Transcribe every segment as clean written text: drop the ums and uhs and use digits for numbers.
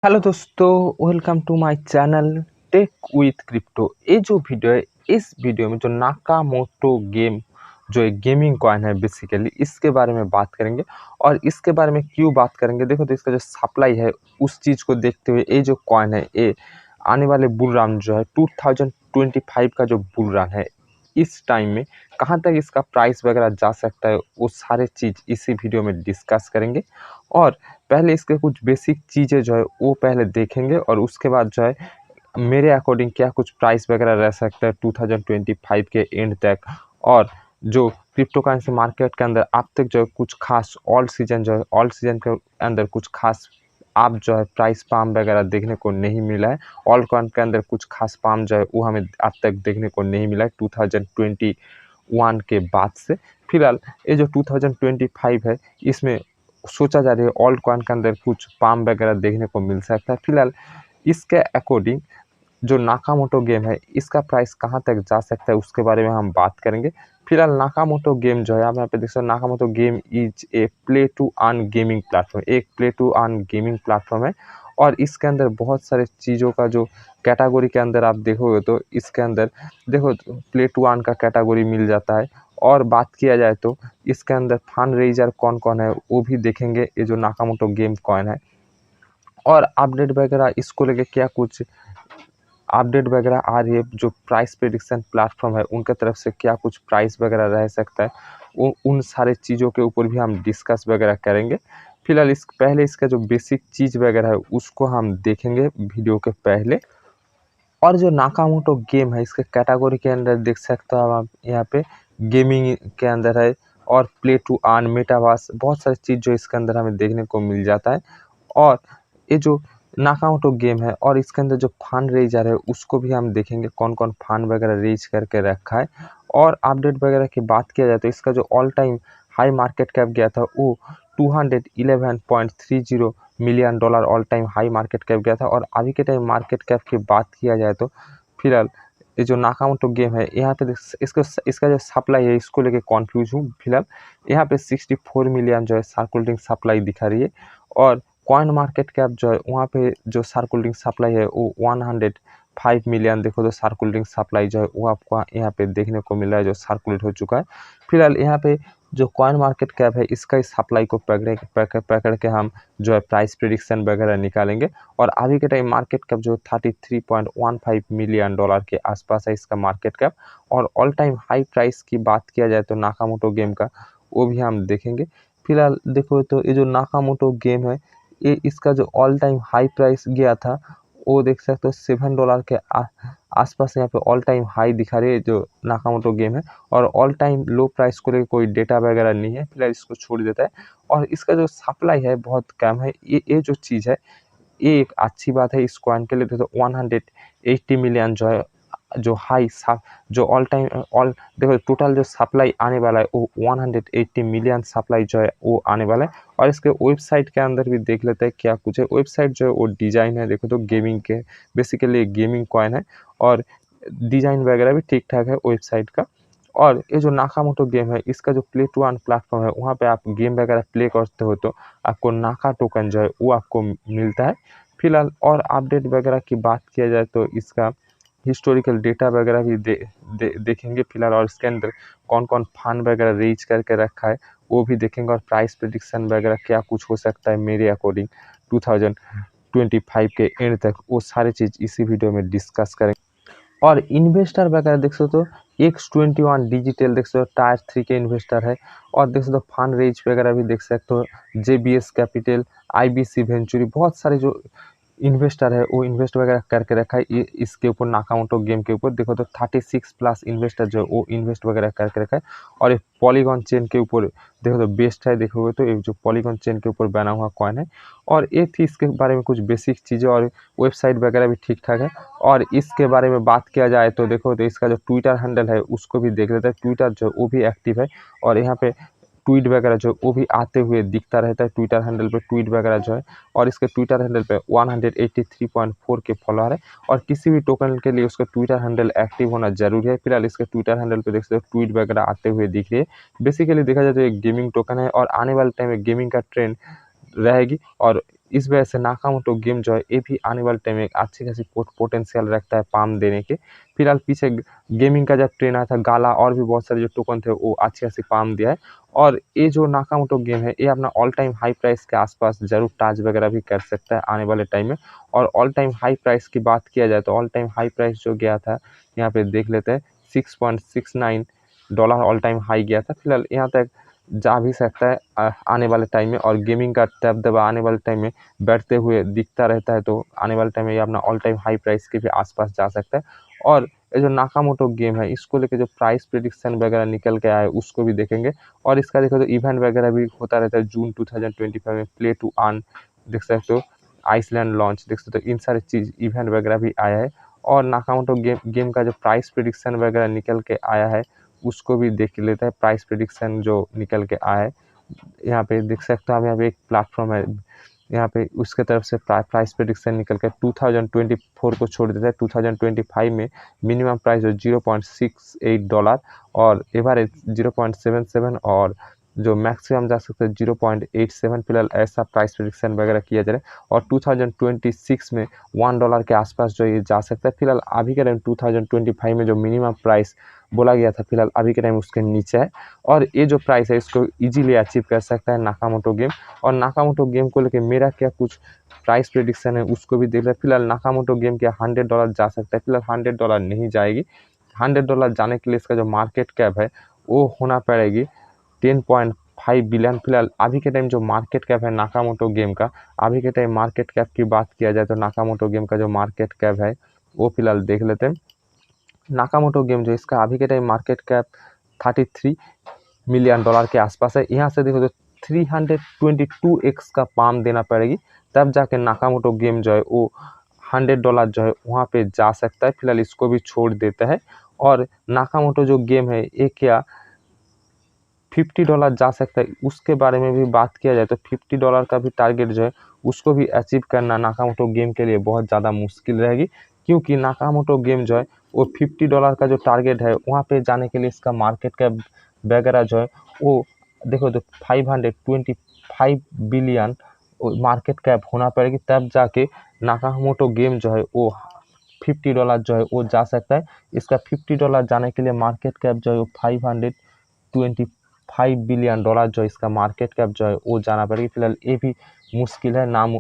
Hello दोस्तों, welcome to my channel tech with crypto. ये जो वीडियो है, इस वीडियो में जो नाकामोटो गेम जो एक गेमिंग कॉइन है, बेसिकली इसके बारे में बात करेंगे। और इसके बारे में क्यों बात करेंगे, देखो तो इसका जो सप्लाई है उस चीज़ को देखते हुए ये जो कॉइन है, ये आने वाले बुल रन जो है 2025 का जो बुल रन है, इस टाइम में कहाँ तक इसका प्राइस वगैरह जा सकता है, वो सारे चीज़ इसी वीडियो में डिस्कस करेंगे। और पहले इसके कुछ बेसिक चीज़ें जो है वो पहले देखेंगे, और उसके बाद जो है मेरे अकॉर्डिंग क्या कुछ प्राइस वगैरह रह सकता है 2025 के एंड तक। और जो क्रिप्टो करेंसी मार्केट के अंदर अब तक जो है कुछ खास ऑल सीजन के अंदर कुछ खास आप जो है प्राइस पाम वगैरह देखने को नहीं मिला है। ऑल कॉइन के अंदर कुछ खास पाम जो है वो हमें अब तक देखने को नहीं मिला है 2021 के बाद से। फिलहाल ये जो 2025 है, इसमें सोचा जा रही है ऑल कॉइन के अंदर कुछ पाम वगैरह देखने को मिल सकता है। फिलहाल इसके अकॉर्डिंग जो नाकामोटो गेम है, इसका प्राइस कहाँ तक जा सकता है उसके बारे में हम बात करेंगे। फिलहाल नाकामोटो गेम जो है, आप यहाँ पे देख सकते हो, Nakamoto game is a play to earn gaming platform, एक play to earn gaming platform है। और इसके अंदर बहुत सारे चीज़ों का जो कैटेगरी के अंदर आप देखोगे तो इसके अंदर देखो प्ले टू अर्न का कैटेगरी मिल जाता है। और बात किया जाए तो इसके अंदर फंड रेजर कौन कौन है वो भी देखेंगे, ये जो नाकामोटो गेम कॉइन है। और अपडेट वगैरह इसको लेके क्या कुछ अपडेट वगैरह आ रही है, जो प्राइस प्रेडिक्शन प्लेटफॉर्म है उनके तरफ से क्या कुछ प्राइस वगैरह रह सकता है, वो उन सारे चीज़ों के ऊपर भी हम डिस्कस वगैरह करेंगे। फिलहाल इसका जो बेसिक चीज़ वगैरह है उसको हम देखेंगे वीडियो के पहले। और जो नाकामोटो गेम है, इसके कैटेगरी के अंदर देख सकते हो आप यहाँ पे गेमिंग के अंदर है, और प्ले टू अर्न, मेटावर्स, बहुत सारी चीज़ जो इसके अंदर हमें देखने को मिल जाता है। और ये जो नाकाउट गेम है और इसके अंदर जो फंड रेजर है उसको भी हम देखेंगे, कौन कौन फंड वगैरह रेज करके रखा है। और अपडेट वगैरह की बात किया जाए तो इसका जो all time high market cap गया था वो 211.30 million dollar all time high market cap गया था। और अभी के टाइम मार्केट कैप की बात किया जाए तो फिलहाल ये जो नाकाउट गेम है, यहाँ पे इसका जो सप्लाई है इसको लेके कॉन्फ्यूज हूँ। फिलहाल यहाँ पे 64 मिलियन जो है सर्कुलेटिंग सप्लाई दिखा रही है। और कॉइन मार्केट कैप जो है वहाँ पे जो सर्कुलेटिंग सप्लाई है वो 105 मिलियन, देखो तो सर्कुलेटिंग सप्लाई जो है वो आपको यहाँ पे देखने को मिल रहा है, जो सर्कुलेट हो चुका है। फिलहाल यहाँ पे जो कॉइन मार्केट कैप है इसका इस सप्लाई को पकड़ के हम जो है प्राइस प्रिडिक्शन वगैरह निकालेंगे। और अभी के टाइम मार्केट कैप जो 33.15 मिलियन डॉलर के आसपास है इसका मार्केट कैप। और ऑल टाइम हाई प्राइस की बात किया जाए तो नाकामोटो गेम का, वो भी हम देखेंगे। फिलहाल देखो तो ये जो नाकामोटो गेम है, ये इसका जो ऑल टाइम हाई प्राइस गया था वो देख सकते हो $7 के आसपास यहाँ पे ऑल टाइम हाई दिखा रही है जो नाकामोटो गेम है। और ऑल टाइम लो प्राइस को लेकर कोई डेटा वगैरह नहीं है, फिलहाल इसको छोड़ देता है। और इसका जो सप्लाई है बहुत कम है, ये जो चीज़ है ये एक अच्छी बात है इस कॉइन के लिए। तो 180 मिलियन जो है जो जो ऑल टाइम ऑल देखो टोटल जो सप्लाई आने वाला है वो 180 मिलियन सप्लाई जो है वो आने वाला है। और इसके वेबसाइट के अंदर भी देख लेते हैं क्या कुछ है। वेबसाइट जो है वो डिज़ाइन है, देखो तो गेमिंग के, बेसिकली गेमिंग कॉइन है। और डिज़ाइन वगैरह भी ठीक ठाक है वेबसाइट का। और ये जो नाकामोटो गेम है इसका जो प्ले टू अर्न प्लेटफॉर्म है, वहाँ पे आप गेम वगैरह प्ले करते हो तो आपको नाका टोकन जो है वो आपको मिलता है। फिलहाल और अपडेट वगैरह की बात किया जाए तो इसका हिस्टोरिकल डेटा वगैरह भी देखेंगे फिलहाल। और इसके अंदर कौन कौन फंड वगैरह रेज करके रखा है वो भी देखेंगे। और प्राइस प्रेडिक्शन वगैरह क्या कुछ हो सकता है मेरे अकॉर्डिंग 2025 के एंड तक, वो सारी चीज़ इसी वीडियो में डिस्कस करेंगे। और इन्वेस्टर वगैरह देख सकते हो, X21 डिजिटल देख सकते हो टायर 3 के इन्वेस्टर है। और देख सकते हो फंड रेज वगैरह भी देख सकते हो, JBS कैपिटल, IBC वेंचुरी, बहुत सारे जो इन्वेस्टर है वो इन्वेस्ट वगैरह करके रखा है ये इसके ऊपर, नाकाउंटो गेम के ऊपर देखो तो 36 प्लस इन्वेस्टर जो है वो इन्वेस्ट वगैरह करके रखा है। और एक पॉलीगॉन चेन के ऊपर देखो तो बेस्ट है, देखोगे तो एक जो पॉलीगॉन चेन के ऊपर बना हुआ कॉइन है। और ये थी इसके बारे में कुछ बेसिक चीज़ें, और वेबसाइट वगैरह भी ठीक ठाक है। और इसके बारे में बात किया जाए तो देखो तो इसका जो ट्विटर हैंडल है उसको भी देख लेते हैं, ट्विटर जो वो भी एक्टिव है। और यहाँ पे ट्वीट वगैरह जो वो भी आते हुए दिखता रहता है ट्विटर हैंडल पे, ट्वीट वगैरह जो है। और इसके ट्विटर हैंडल पे 183.4 के फॉलोअर है। और किसी भी टोकन के लिए उसका ट्विटर हैंडल एक्टिव होना जरूरी है। फिलहाल इसके ट्विटर हैंडल पे देख सकते हो ट्वीट वगैरह आते हुए दिख रही है। बेसिकली देखा जाए तो एक गेमिंग टोकन है, और आने वाले टाइम में गेमिंग का ट्रेंड रहेगी। और इस वजह से नाकामोटो गेम जो है ये भी आने वाले टाइम में एक अच्छी खासी पोटेंशियल रखता है पाम देने के। फिलहाल पीछे गेमिंग का जब ट्रेंड आया था गाला और भी बहुत सारे जो टोकन थे वो अच्छी खासी पाम दिया है। और ये जो नाकामोटो गेम है ये अपना ऑल टाइम हाई प्राइस के आसपास जरूर टच वगैरह भी कर सकता है आने वाले टाइम में। और ऑल टाइम हाई प्राइस की बात किया जाए तो ऑल टाइम हाई प्राइस जो गया था यहाँ पे देख लेते हैं $6.69 ऑल टाइम हाई गया था। फिलहाल यहाँ तक जा भी सकता है आने वाले टाइम में। और गेमिंग का दबदबा आने वाले टाइम में बढ़ते हुए दिखता रहता है तो आने वाले टाइम में ये अपना ऑल टाइम हाई प्राइस के भी आसपास जा सकता है। और ये जो नाकामोटो गेम है इसको लेके जो प्राइस प्रेडिक्शन वगैरह निकल के आया है उसको भी देखेंगे। और इसका देखो तो इवेंट वगैरह भी होता रहता है जून 2025 में प्ले टू अर्न देख सकते हो, आइसलैंड लॉन्च देख सकते हो, इन सारे चीज़ इवेंट वगैरह भी आया है। और नाकामोटो गेम का जो प्राइस प्रेडिक्शन वगैरह निकल के आया है उसको भी देख लेते हैं। प्राइस प्रेडिक्शन जो निकल के आया है यहाँ पे देख सकते हो आप, यहाँ पे एक प्लेटफॉर्म है यहाँ पे उसके तरफ से प्राइस प्रेडिक्शन निकल कर 2024 को छोड़ देता है। 2025 में मिनिमम प्राइस जो $0.68 और एवरेज 0.77 और जो मैक्सिमम जा सकता है 0.87। फिलहाल ऐसा प्राइस प्रेडिक्शन वगैरह किया जा रहा है। और 2026 में $1 के आसपास जो ये जा सकता है। फिलहाल अभी के टाइम 2025 में जो मिनिमम प्राइस बोला गया था फिलहाल अभी के टाइम उसके नीचे है। और ये जो प्राइस है इसको इजीली अचीव कर सकता है नाकामोटो गेम। और नाकामोटो गेम को लेके मेरा क्या कुछ प्राइस प्रेडिक्शन है उसको भी देख रहे हैं। फिलहाल नाकामोटो गेम के $100 जा सकता है। फिलहाल $100 नहीं जाएगी। $100 जाने के लिए इसका जो मार्केट कैप है वो होना पड़ेगी 10.5 बिलियन। फिलहाल अभी के टाइम जो मार्केट कैप है नाकामोटो गेम का, अभी के टाइम मार्केट कैप की बात किया जाए तो नाकामोटो गेम का जो मार्केट कैप है वो फिलहाल देख लेते हैं। नाकामोटो गेम जो इसका अभी के टाइम मार्केट कैप $33 मिलियन के आसपास है। यहाँ से देखो तो 322x का पाम देना पड़ेगी तब जाके नाकामोटो गेम जो है वो $100 जो है वहाँ पे जा सकता है। फिलहाल इसको भी छोड़ देता है। और नाकामोटो जो गेम है ये क्या $50 जा सकता है उसके बारे में भी बात किया जाए तो $50 का भी टारगेट जो है उसको भी अचीव करना नाकामोटो गेम के लिए बहुत ज़्यादा मुश्किल रहेगी। क्योंकि नाकामोटो गेम जो है वो $50 का जो टारगेट है वहाँ पे जाने के लिए इसका मार्केट कैप वगैरह जो है वो देखो तो 525 बिलियन मार्केट कैप होना पड़ेगी तब जाके नाकामोटो गेम जो है वो $50 जो है वो जा सकता है। इसका $50 जाने के लिए मार्केट कैप जो है वो 525 बिलियन डॉलर जो इसका मार्केट कैप जो है वो जाना पड़ेगी। फिलहाल ये भी मुश्किल है, नाम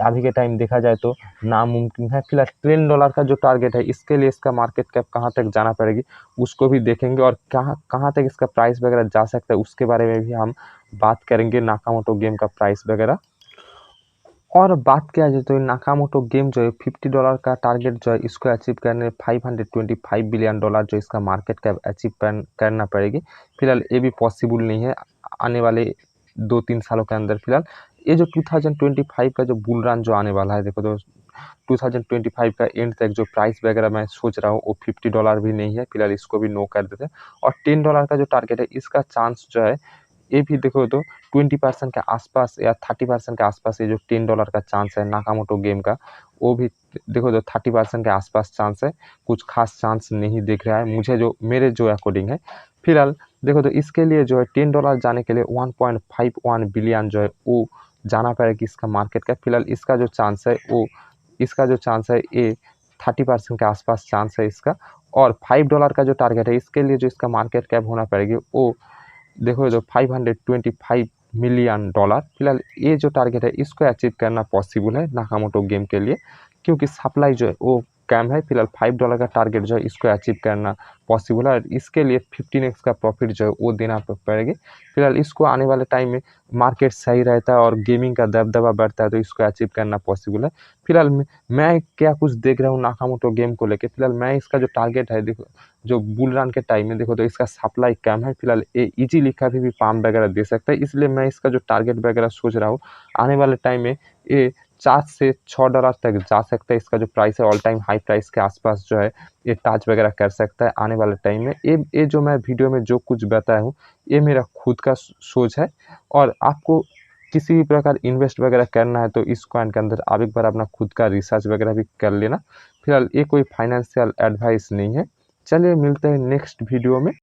अभी के टाइम देखा जाए तो नामुमकिन है। फिलहाल $10 का जो टारगेट है इसके लिए इसका मार्केट कैप कहाँ तक जाना पड़ेगी उसको भी देखेंगे। और कहाँ तक इसका प्राइस वगैरह जा सकता है उसके बारे में भी हम बात करेंगे नाकामोटो गेम का प्राइस वगैरह। और बात किया जाए तो नाकामोटो गेम जो है $50 का टारगेट जो है इसको अचीव करने 525 बिलियन डॉलर जो इसका मार्केट कैप अचीव करना पड़ेगी। फिलहाल ये भी पॉसिबल नहीं है आने वाले 2-3 सालों के अंदर। फिलहाल ये जो 2025 का जो बुल रन जो आने वाला है देखो तो 2025 का एंड तक जो प्राइस वगैरह मैं सोच रहा हूँ वो $50 भी नहीं है। फिलहाल इसको भी नो कर देते हैं। और $10 का जो टारगेट है इसका चांस जो है ये भी देखो तो 20% के आसपास या 30% के आसपास ये जो $10 का चांस है नाकामोटो गेम का वो भी देखो तो 30% के आसपास चांस है। कुछ खास चांस नहीं दिख रहा है मुझे जो मेरे जो अकॉर्डिंग है। फिलहाल देखो तो इसके लिए जो है $10 जाने के लिए 1.51 बिलियन जो है वो जाना पड़ेगा इसका मार्केट का। फिलहाल इसका जो चांस है वो ये 30% के आसपास चांस है इसका। और $5 का जो टारगेट है इसके लिए जो इसका मार्केट कैप होना पड़ेगी वो देखो तो $525 मिलियन। फिलहाल ये जो टारगेट है इसको अचीव करना पॉसिबल है नाकामोटो गेम के लिए क्योंकि सप्लाई जो है वो कम है। फिलहाल $5 का टारगेट जो है इसको अचीव करना पॉसिबल है। और इसके लिए 15x का प्रॉफिट जो है वो देना पड़ेगी। फिलहाल इसको आने वाले टाइम में मार्केट सही रहता है और गेमिंग का दबदबा बढ़ता है तो इसको अचीव करना पॉसिबल है। फिलहाल मैं क्या कुछ देख रहा हूँ नाकामोटो गेम को लेकर। फिलहाल मैं इसका जो टारगेट है देखो जो बुल रन के टाइम में देखो तो इसका सप्लाई कम है। फिलहाल ये इजीली कभी भी पाम वगैरह दे सकता है इसलिए मैं इसका जो टारगेट वगैरह सोच रहा हूँ आने वाले टाइम में ये $4 से $6 तक जा सकता है। इसका जो प्राइस है ऑल टाइम हाई प्राइस के आसपास जो है ये टच वगैरह कर सकता है आने वाले टाइम में। ये जो मैं वीडियो में जो कुछ बताया हूँ ये मेरा खुद का सोच है। और आपको किसी भी प्रकार इन्वेस्ट वगैरह करना है तो इस कॉइन के अंदर आप एक बार अपना खुद का रिसर्च वगैरह भी कर लेना। फिलहाल ये कोई फाइनेंशियल एडवाइस नहीं है। चलिए मिलते हैं नेक्स्ट वीडियो में।